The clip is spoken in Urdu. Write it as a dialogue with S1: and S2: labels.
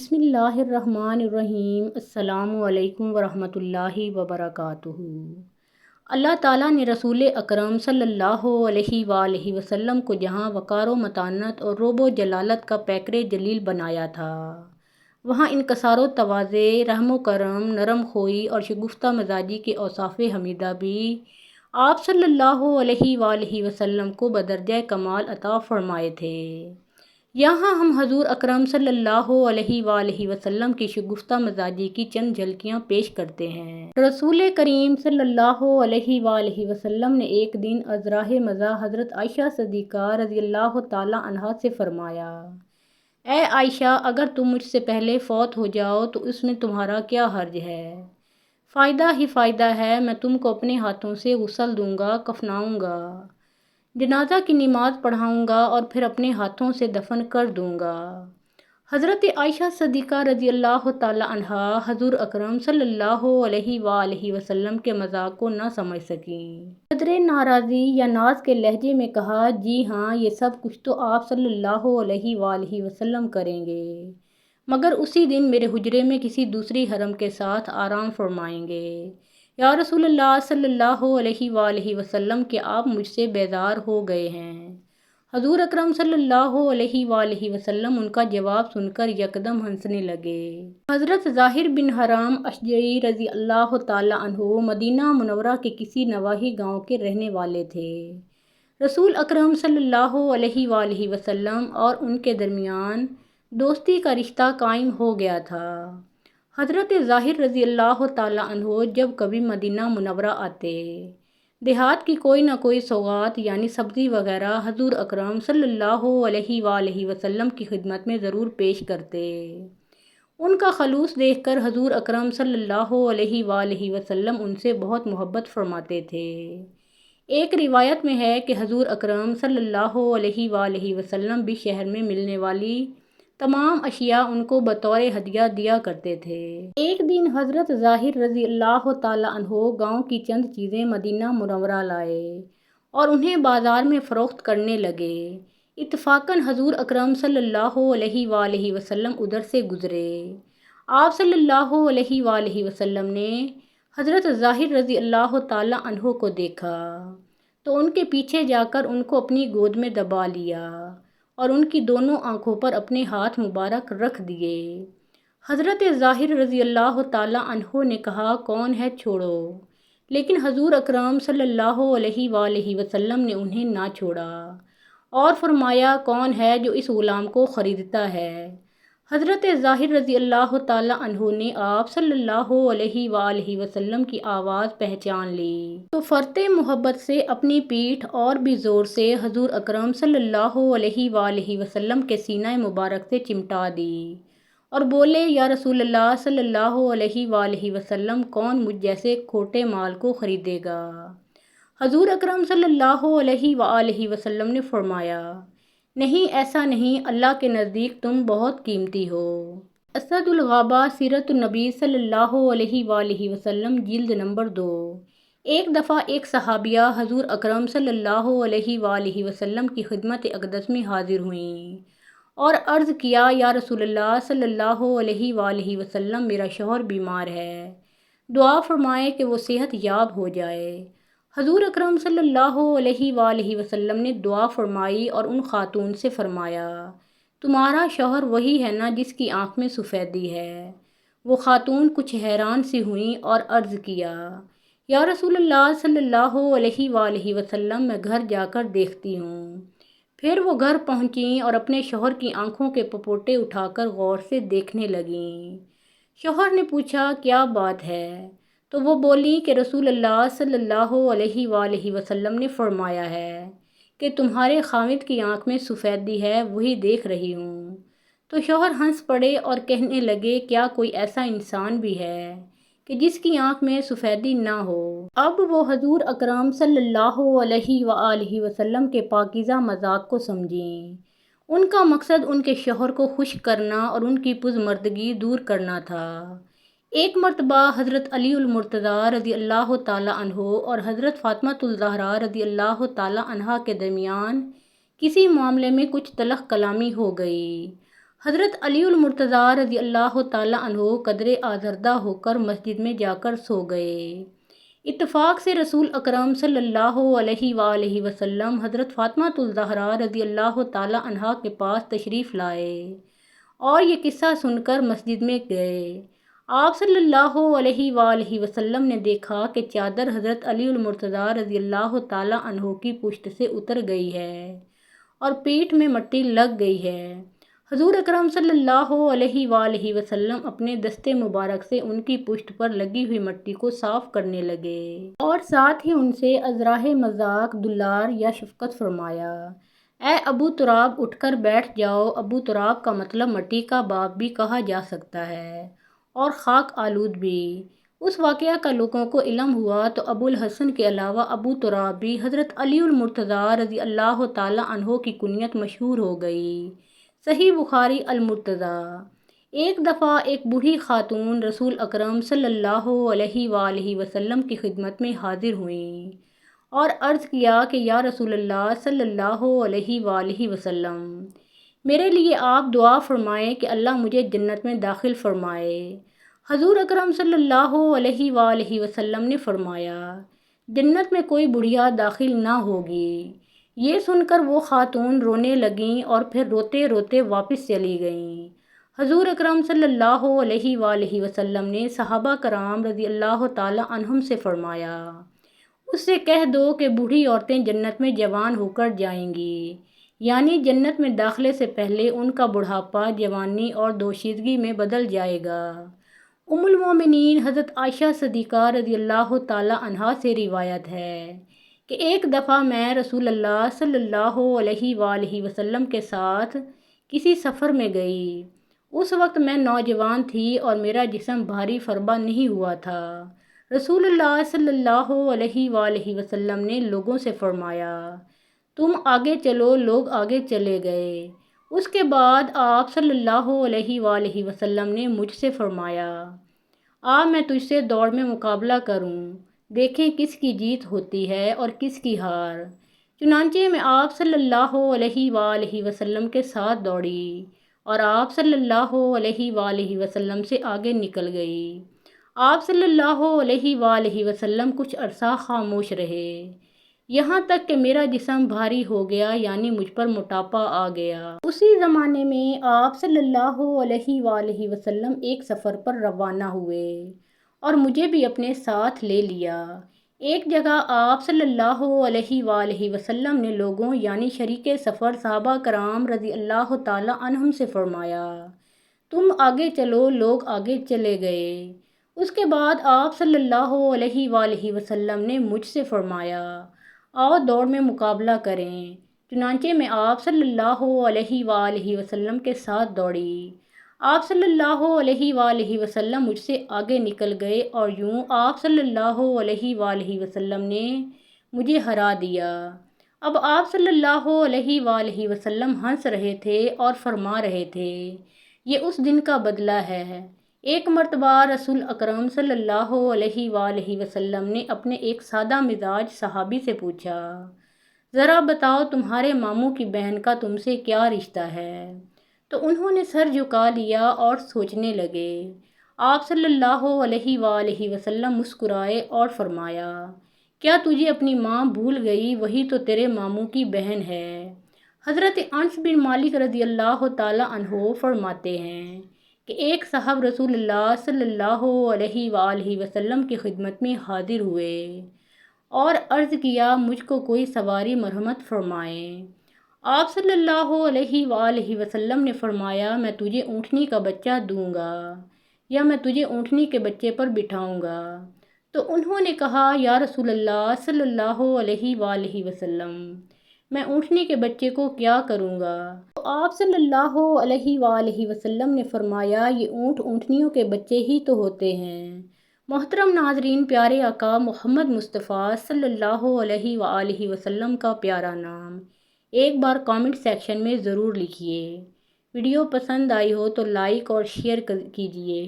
S1: بسم اللہ الرحمن الرحیم۔ السلام علیکم ورحمۃ اللہ وبرکاتہ۔ اللہ تعالیٰ نے رسول اکرم صلی اللہ علیہ وآلہ وسلم کو جہاں وقار و متانت اور رعب و جلالت کا پیکر جلیل بنایا تھا، وہاں انکسار و تواضع، رحم و کرم، نرم خوئی اور شگفتہ مزاجی کے اوصاف حمیدہ بھی آپ صلی اللہ علیہ وآلہ وسلم کو بدرجہ کمال عطا فرمائے تھے۔ یہاں ہم حضور اکرم صلی اللہ علیہ وآلہ وسلم کی شگفتہ مزاجی کی چند جھلکیاں پیش کرتے ہیں۔ رسول کریم صلی اللہ علیہ وآلہ وسلم نے ایک دن از راہ مزاح حضرت عائشہ صدیقہ رضی اللہ تعالی عنہا سے فرمایا: اے عائشہ، اگر تم مجھ سے پہلے فوت ہو جاؤ تو اس میں تمہارا کیا حرج ہے؟ فائدہ ہی فائدہ ہے، میں تم کو اپنے ہاتھوں سے غسل دوں گا، کفناؤں گا، جنازہ کی نماز پڑھاؤں گا اور پھر اپنے ہاتھوں سے دفن کر دوں گا۔ حضرت عائشہ صدیقہ رضی اللہ تعالی عنہا حضور اکرم صلی اللہ علیہ وآلہ وسلم کے مذاق کو نہ سمجھ سکیں۔ قدر ناراضی یا ناز کے لہجے میں کہا: جی ہاں، یہ سب کچھ تو آپ صلی اللہ علیہ وآلہ وسلم کریں گے، مگر اسی دن میرے حجرے میں کسی دوسری حرم کے ساتھ آرام فرمائیں گے۔ یا رسول اللہ صلی اللہ علیہ وآلہ وسلم کہ آپ مجھ سے بیزار ہو گئے ہیں۔ حضور اکرم صلی اللہ علیہ وآلہ وسلم ان کا جواب سن کر یکدم ہنسنے لگے۔ حضرت ظاہر بن حرام اشجعی رضی اللہ تعالی عنہ مدینہ منورہ کے کسی نواحی گاؤں کے رہنے والے تھے۔ رسول اکرم صلی اللہ علیہ وآلہ وسلم اور ان کے درمیان دوستی کا رشتہ قائم ہو گیا تھا۔ حضرت ظاہر رضی اللہ تعالی عنہ جب کبھی مدینہ منورہ آتے، دیہات کی کوئی نہ کوئی سوغات یعنی سبزی وغیرہ حضور اکرم صلی اللہ علیہ وآلہ وسلم کی خدمت میں ضرور پیش کرتے۔ ان کا خلوص دیکھ کر حضور اکرم صلی اللہ علیہ وآلہ وسلم ان سے بہت محبت فرماتے تھے۔ ایک روایت میں ہے کہ حضور اکرم صلی اللہ علیہ وآلہ وسلم بھی شہر میں ملنے والی تمام اشیاء ان کو بطور ہدیہ دیا کرتے تھے۔ ایک دن حضرت ظاہر رضی اللہ تعالی عنہ گاؤں کی چند چیزیں مدینہ منورہ لائے اور انہیں بازار میں فروخت کرنے لگے۔ اتفاقاً حضور اکرم صلی اللہ علیہ وآلہ وسلم ادھر سے گزرے۔ آپ صلی اللہ علیہ وآلہ وسلم نے حضرت ظاہر رضی اللہ تعالی عنہ کو دیکھا تو ان کے پیچھے جا کر ان کو اپنی گود میں دبا لیا اور ان کی دونوں آنکھوں پر اپنے ہاتھ مبارک رکھ دیے۔ حضرت ظاہر رضی اللہ تعالی عنہ نے کہا: کون ہے، چھوڑو، لیکن حضور اکرم صلی اللہ علیہ وآلہ وسلم نے انہیں نہ چھوڑا اور فرمایا: کون ہے جو اس غلام کو خریدتا ہے؟ حضرت ظاہر رضی اللہ تعالی عنہ نے آپ صلی اللہ علیہ وآلہ وسلم کی آواز پہچان لی تو فرط محبت سے اپنی پیٹھ اور بھی زور سے حضور اکرم صلی اللہ علیہ وآلہ وسلم کے سینہ مبارک سے چمٹا دی اور بولے: یا رسول اللہ صلی اللہ علیہ وآلہ وسلم، کون مجھ جیسے کھوٹے مال کو خریدے گا؟ حضور اکرم صلی اللہ علیہ وآلہ وسلم نے فرمایا: نہیں، ایسا نہیں، اللہ کے نزدیک تم بہت قیمتی ہو۔ اسد الغابہ سیرت النبی صلی اللہ علیہ وآلہ وسلم جلد نمبر 2۔ ایک دفعہ ایک صحابیہ حضور اکرم صلی اللہ علیہ وآلہ وسلم کی خدمت اقدس میں حاضر ہوئیں اور عرض کیا: یا رسول اللہ صلی اللہ علیہ وآلہ وسلم، میرا شوہر بیمار ہے، دعا فرمائیں کہ وہ صحت یاب ہو جائے۔ حضور اکرم صلی اللہ علیہ وآلہ وسلم نے دعا فرمائی اور ان خاتون سے فرمایا: تمہارا شوہر وہی ہے نا جس کی آنکھ میں سفیدی ہے؟ وہ خاتون کچھ حیران سی ہوئیں اور عرض کیا: یا رسول اللہ صلی اللہ علیہ وآلہ وسلم، میں گھر جا کر دیکھتی ہوں۔ پھر وہ گھر پہنچیں اور اپنے شوہر کی آنکھوں کے پپوٹے اٹھا کر غور سے دیکھنے لگیں۔ شوہر نے پوچھا: کیا بات ہے؟ تو وہ بولیں کہ رسول اللہ صلی اللہ علیہ وآلہ وسلم نے فرمایا ہے کہ تمہارے خاوند کی آنکھ میں سفیدی ہے، وہی دیکھ رہی ہوں۔ تو شوہر ہنس پڑے اور کہنے لگے: کیا کوئی ایسا انسان بھی ہے کہ جس کی آنکھ میں سفیدی نہ ہو؟ اب وہ حضور اکرم صلی اللہ علیہ وآلہ وسلم کے پاکیزہ مذاق کو سمجھیں۔ ان کا مقصد ان کے شوہر کو خوش کرنا اور ان کی پزمردگی دور کرنا تھا۔ ایک مرتبہ حضرت علی المرتضیٰ رضی اللہ تعالی عنہ اور حضرت فاطمۃ الزہراء رضی اللہ تعالی عنہا کے درمیان کسی معاملے میں کچھ تلخ کلامی ہو گئی۔ حضرت علی المرتضیٰ رضی اللہ تعالیٰ عنہ قدر آزردہ ہو کر مسجد میں جا کر سو گئے۔ اتفاق سے رسول اکرم صلی اللہ علیہ وآلہ وسلم حضرت فاطمہ الزہراء رضی اللہ تعالیٰ عنہا کے پاس تشریف لائے اور یہ قصہ سن کر مسجد میں گئے۔ آپ صلی اللہ علیہ وآلہ وسلم نے دیکھا کہ چادر حضرت علی المرتضیٰ رضی اللہ تعالیٰ عنہ کی پشت سے اتر گئی ہے اور پیٹھ میں مٹی لگ گئی ہے۔ حضور اکرم صلی اللہ علیہ وآلہ وسلم اپنے دست مبارک سے ان کی پشت پر لگی ہوئی مٹی کو صاف کرنے لگے اور ساتھ ہی ان سے ازراہ مذاق دلار یا شفقت فرمایا، اے ابو تراب اٹھ کر بیٹھ جاؤ۔ ابو تراب کا مطلب مٹی کا باپ بھی کہا جا سکتا ہے اور خاک آلود بھی۔ اس واقعہ کا لوگوں کو علم ہوا تو ابو الحسن کے علاوہ ابو تراب بھی حضرت علی المرتضیٰ رضی اللہ تعالیٰ عنہ کی کنیت مشہور ہو گئی۔ صحیح بخاری المرتضیٰ۔ ایک دفعہ ایک بوڑھی خاتون رسول اکرم صلی اللہ علیہ وآلہ وسلم کی خدمت میں حاضر ہوئیں اور عرض کیا کہ یا رسول اللہ صلی اللہ علیہ وآلہ وسلم، میرے لیے آپ دعا فرمائیں کہ اللہ مجھے جنت میں داخل فرمائے۔ حضور اکرم صلی اللہ علیہ وآلہ وسلم نے فرمایا، جنت میں کوئی بڑھیا داخل نہ ہوگی۔ یہ سن کر وہ خاتون رونے لگیں اور پھر روتے روتے واپس چلی گئیں۔ حضور اکرم صلی اللہ علیہ وآلہ وسلم نے صحابہ کرام رضی اللہ تعالی عنہم سے فرمایا، اس سے کہہ دو کہ بوڑھی عورتیں جنت میں جوان ہو کر جائیں گی، یعنی جنت میں داخلے سے پہلے ان کا بڑھاپا جوانی اور دوشیزگی میں بدل جائے گا۔ ام المومنین حضرت عائشہ صدیقہ رضی اللہ تعالی عنہا سے روایت ہے کہ ایک دفعہ میں رسول اللہ صلی اللہ علیہ وآلہ وسلم کے ساتھ کسی سفر میں گئی۔ اس وقت میں نوجوان تھی اور میرا جسم بھاری فربہ نہیں ہوا تھا۔ رسول اللہ صلی اللہ علیہ وآلہ وسلم نے لوگوں سے فرمایا، تم آگے چلو۔ لوگ آگے چلے گئے۔ اس کے بعد آپ صلی اللہ علیہ وآلہ وسلم نے مجھ سے فرمایا، میں تجھ سے دوڑ میں مقابلہ کروں، دیکھیں کس کی جیت ہوتی ہے اور کس کی ہار۔ چنانچہ میں آپ صلی اللہ علیہ وآلہ وسلم کے ساتھ دوڑی اور آپ صلی اللہ علیہ وآلہ وسلم سے آگے نکل گئی۔ آپ صلی اللہ علیہ وآلہ وسلم کچھ عرصہ خاموش رہے، یہاں تک کہ میرا جسم بھاری ہو گیا، یعنی مجھ پر موٹاپا آ گیا۔ اسی زمانے میں آپ صلی اللہ علیہ وآلہ وسلم ایک سفر پر روانہ ہوئے اور مجھے بھی اپنے ساتھ لے لیا۔ ایک جگہ آپ صلی اللہ علیہ وآلہ وسلم نے لوگوں یعنی شریک سفر صحابہ کرام رضی اللہ تعالی عنہم سے فرمایا، تم آگے چلو۔ لوگ آگے چلے گئے۔ اس کے بعد آپ صلی اللہ علیہ وآلہ وسلم نے مجھ سے فرمایا، آؤ دوڑ میں مقابلہ کریں۔ چنانچہ میں آپ صلی اللہ علیہ وآلہ وسلم کے ساتھ دوڑی۔ آپ صلی اللہ علیہ وآلہ وسلم مجھ سے آگے نکل گئے اور یوں آپ صلی اللہ علیہ وآلہ وسلم نے مجھے ہرا دیا۔ اب آپ صلی اللہ علیہ وآلہ وسلم ہنس رہے تھے اور فرما رہے تھے، یہ اس دن کا بدلہ ہے۔ ایک مرتبہ رسول اکرم صلی اللہ علیہ وآلہ وسلم نے اپنے ایک سادہ مزاج صحابی سے پوچھا، ذرا بتاؤ تمہارے ماموں کی بہن کا تم سے کیا رشتہ ہے؟ تو انہوں نے سر جھکا لیا اور سوچنے لگے۔ آپ صلی اللہ علیہ وآلہ وسلم مسکرائے اور فرمایا، کیا تجھے اپنی ماں بھول گئی؟ وہی تو تیرے ماموں کی بہن ہے۔ حضرت انس بن مالک رضی اللہ تعالی عنہ فرماتے ہیں کہ ایک صاحب رسول اللہ صلی اللہ علیہ وآلہ وسلم کی خدمت میں حاضر ہوئے اور عرض کیا، مجھ کو کوئی سواری مرحمت فرمائیں۔ آپ صلی اللہ علیہ وآلہ وسلم نے فرمایا، میں تجھے اونٹنی کا بچہ دوں گا یا میں تجھے اونٹنی کے بچے پر بٹھاؤں گا۔ تو انہوں نے کہا، یا رسول اللہ صلی اللہ علیہ وآلہ وسلم، میں اونٹنی کے بچے کو کیا کروں گا؟ تو آپ صلی اللہ علیہ وآلہ وسلم نے فرمایا، یہ اونٹ اونٹنیوں کے بچے ہی تو ہوتے ہیں۔ محترم ناظرین، پیارے آقا محمد مصطفیٰ صلی اللہ علیہ وآلہ وسلم کا پیارا نام ایک بار کامنٹ سیکشن میں ضرور لکھیے۔ ویڈیو پسند آئی ہو تو لائک اور شیئر کیجیے۔